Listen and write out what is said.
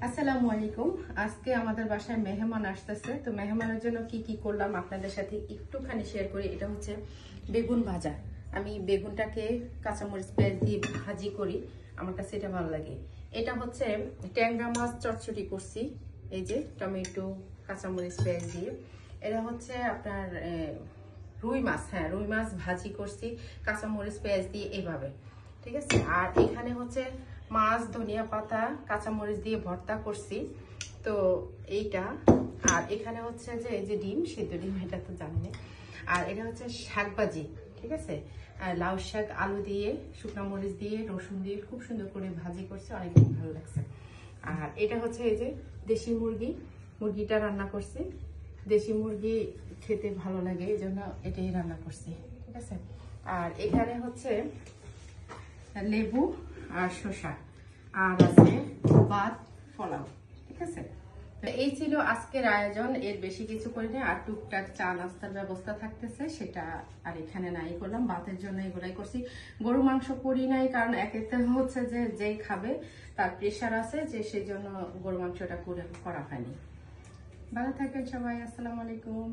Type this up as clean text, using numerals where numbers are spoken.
আসসালামু আলাইকুম। আজকে আমাদের বাসায় মেহমান আসতেছে, তো মেহমানের জন্য কি কি করলাম আপনাদের সাথে একটুখানি শেয়ার করি। এটা হচ্ছে বেগুন ভাজা। আমি বেগুনটাকে কাঁচামরিচ পেঁয়াজ দিয়ে ভাজি করি, আমার কাছে এটা ভালো লাগে। এটা হচ্ছে ট্যাংরা মাছ চটচটি করছি, এই যে টমেটো কাঁচামরিচ পেঁয়াজ দিয়ে। এটা হচ্ছে আপনার রুই মাছ, হ্যাঁ রুই মাছ ভাজি করছি কাঁচামরিচ পেঁয়াজ দিয়ে এভাবে, ঠিক আছে। আর এখানে হচ্ছে মাছ ধনিয়া পাতা কাঁচামরিচ দিয়ে ভর্তা করছি, তো এইটা। আর এখানে হচ্ছে যে এই যে ডিম, সিদ্ধ ডিম, এটা তো জানেন। আর এটা হচ্ছে শাক ভাজি, ঠিক আছে। লাউ শাক আলু দিয়ে শুকনো মরিচ দিয়ে রসুন দিয়ে খুব সুন্দর করে ভাজি করছি, অনেক ভালো লাগছে। আর এটা হচ্ছে এই যে দেশি মুরগিটা রান্না করছি। দেশি মুরগি খেতে ভালো লাগে, এই জন্য এটাই রান্না করছি, ঠিক আছে। আর এখানে হচ্ছে লেবু আর শসা, আর আছে ভাত পোলাও, ঠিক আছে। তো এই ছিল আজকের আয়োজন, এর বেশি কিছু করিনি। আর টুকটাক চা নাস্তার ব্যবস্থা থাকতেছে, সেটা আর এখানে নাই করলাম। ভাতের জন্য এগুলাই করছি। গরু মাংস করি নাই, কারণ একেতে হচ্ছে যে যেই খাবে তার প্রেশার আছে, যে সেই জন্য গরু মাংসটা করা হয়নি। ভালো থাকবেন সবাই, আসসালামু আলাইকুম।